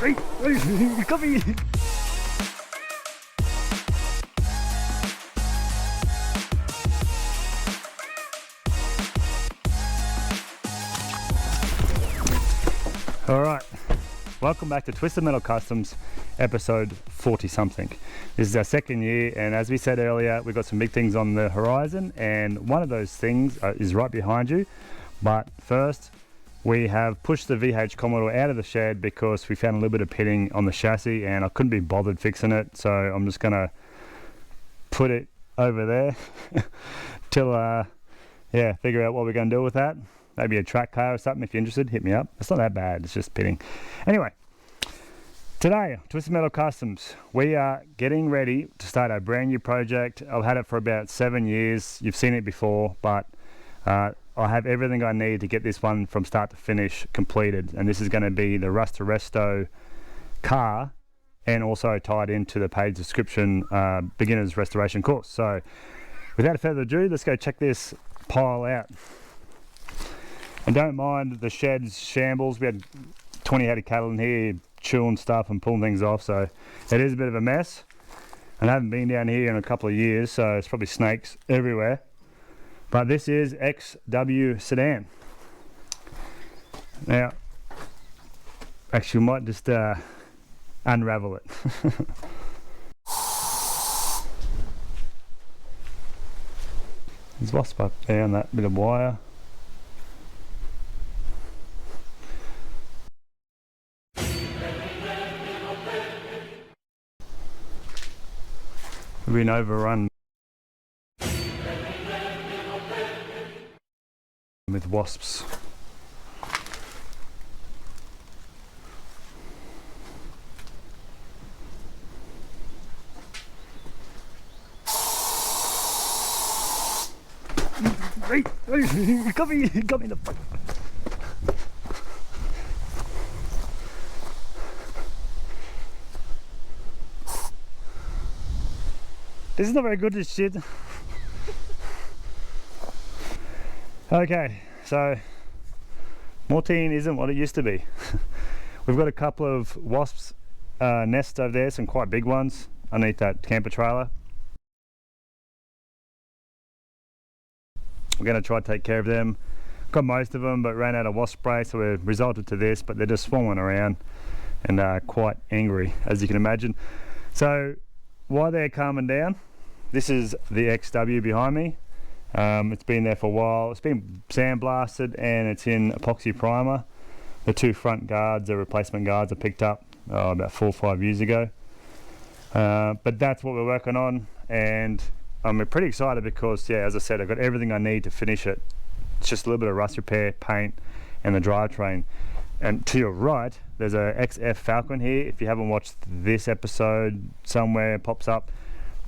You got me. Alright, welcome back to Twisted Metal Customs, episode 40 something. This is our second year, and as we said earlier, we've got some big things on the horizon, and one of those things is right behind you. But first, we have pushed the VH Commodore out of the shed because we found a little bit of pitting on the chassis and I couldn't be bothered fixing it, so I'm just going to put it over there till figure out what we're going to do with that. Maybe a track car or something. If you're interested, hit me up. It's not that bad, it's just pitting. Anyway, today, Twisted Metal Customs, we are getting ready to start a brand new project. I've had it for about 7 years. You've seen it before, but I have everything I need to get this one from start to finish completed. And this is going to be the Rust to Resto car, and also tied into the paid subscription beginner's restoration course. So without further ado, let's go check this pile out. And don't mind the shed's shambles. We had 20 head of cattle in here chewing stuff and pulling things off, so it is a bit of a mess. And I haven't been down here in a couple of years, so it's probably snakes everywhere. But this is XW sedan. Now, actually we might just unravel it. There's wasp up there on that bit of wire. We've been overrun with wasps. You got me in the front. This is not very good, this shit. Okay, so Mortine isn't what it used to be. We've got a couple of wasps nests over there, some quite big ones underneath that camper trailer. We're going to try to take care of them. Got most of them, but ran out of wasp spray, so we resulted to this, but they're just swarming around and quite angry, as you can imagine. So while they're calming down, this is the XW behind me. It's been there for a while. It's been sandblasted and it's in epoxy primer. The two front guards, the replacement guards, I picked up about 4 or 5 years ago. But that's what we're working on, and I'm pretty excited because, yeah, as I said, I've got everything I need to finish it. It's just a little bit of rust repair, paint, and the drivetrain. And to your right, there's a XF Falcon here. If you haven't watched this episode, somewhere it pops up.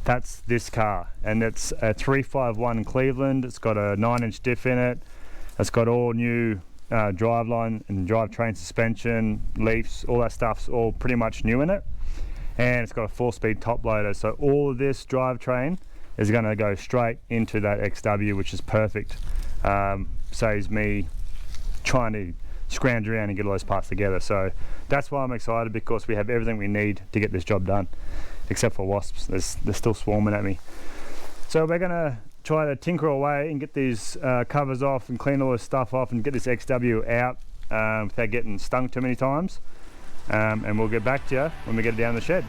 That's this car, and it's a 351 Cleveland. It's got a 9-inch diff in it. It's got all new driveline and drivetrain suspension, leafs, all that stuff's all pretty much new in it. And it's got a 4-speed top loader. So all of this drivetrain is going to go straight into that XW, which is perfect. Saves me trying to scrounge around and get all those parts together. So that's why I'm excited, because we have everything we need to get this job done, except for wasps. They're still swarming at me. So we're gonna try to tinker away and get these covers off and clean all this stuff off and get this XW out without getting stung too many times. And we'll get back to you when we get it down the shed.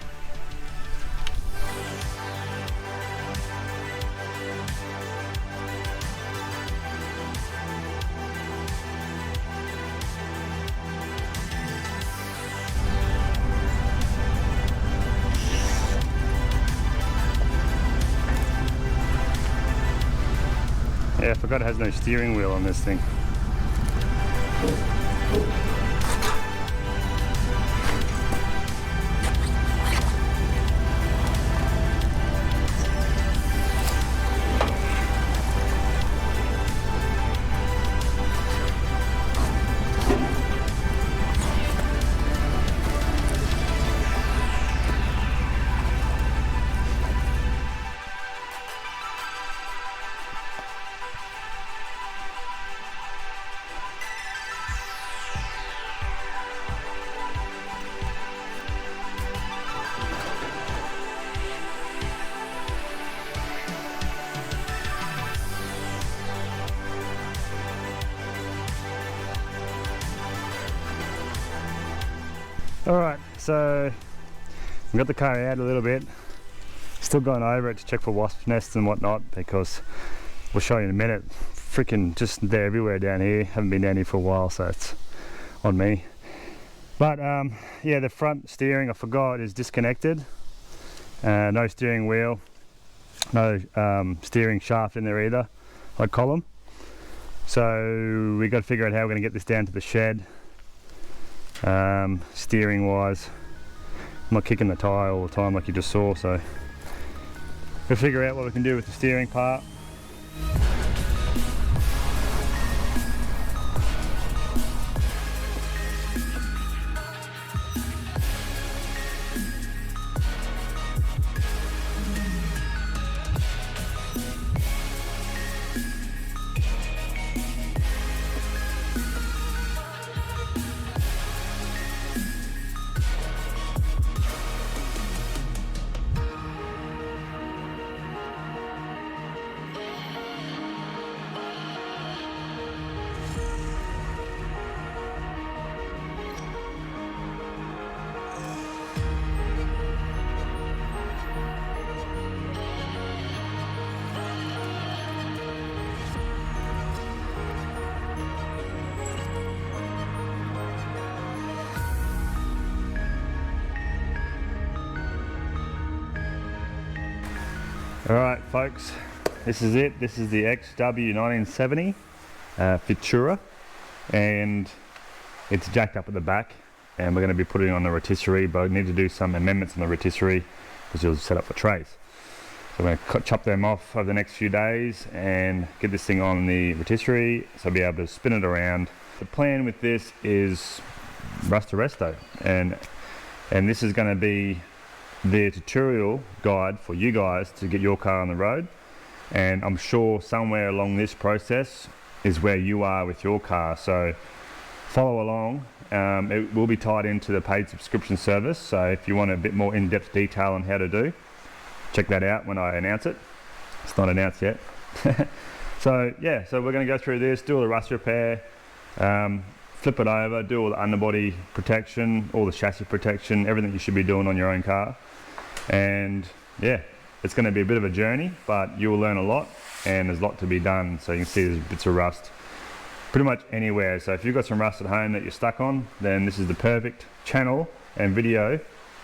Yeah, I forgot it has no steering wheel on this thing. Alright, so we got the car out a little bit. Still going over it to check for wasp nests and whatnot, because we'll show you in a minute. Freaking just they're everywhere down here. Haven't been down here for a while, so it's on me. But yeah, the front steering, I forgot, is disconnected. No steering wheel, no steering shaft in there either, like column. So we got to figure out how we're going to get this down to the shed. Steering wise, I'm not kicking the tyre all the time like you just saw, so we'll figure out what we can do with the steering part. Alright folks, this is it. This is the XW 1970 Futura, and it's jacked up at the back, and we're going to be putting it on the rotisserie, but we need to do some amendments on the rotisserie because it was set up for trays. So we're going to chop them off over the next few days and get this thing on the rotisserie so I'll be able to spin it around. The plan with this is rust to resto, and this is going to be the tutorial guide for you guys to get your car on the road, and I'm sure somewhere along this process is where you are with your car, so follow along. It will be tied into the paid subscription service, so if you want a bit more in-depth detail on how to do, check that out when I announce it. It's not announced yet. So yeah, so we're going to go through this, do all the rust repair, flip it over, do all the underbody protection, all the chassis protection, everything you should be doing on your own car. And yeah, it's going to be a bit of a journey, but you will learn a lot, and there's a lot to be done. So you can see there's bits of rust pretty much anywhere. So if you've got some rust at home that you're stuck on, then this is the perfect channel and video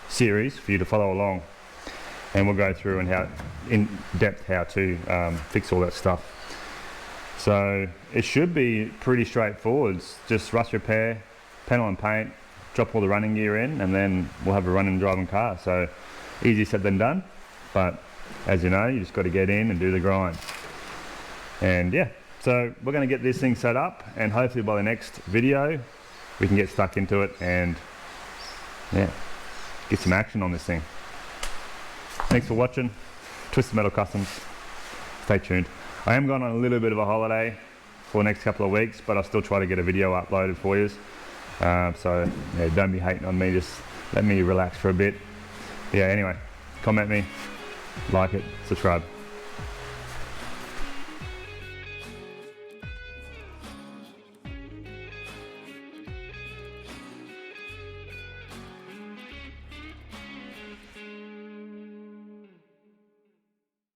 series for you to follow along, and we'll go through and how in depth how to fix all that stuff. So it should be pretty straightforward. It's just rust repair, panel and paint, drop all the running gear in, and then we'll have a running driving car. So easier said than done, but as you know, you just got to get in and do the grind. And yeah, so we're going to get this thing set up, and hopefully by the next video we can get stuck into it and yeah, get some action on this thing. Thanks for watching. Twisted Metal Customs. Stay tuned. I am going on a little bit of a holiday for the next couple of weeks, but I'll still try to get a video uploaded for you. So yeah, don't be hating on me, just let me relax for a bit. Yeah, anyway, comment me, like it, subscribe.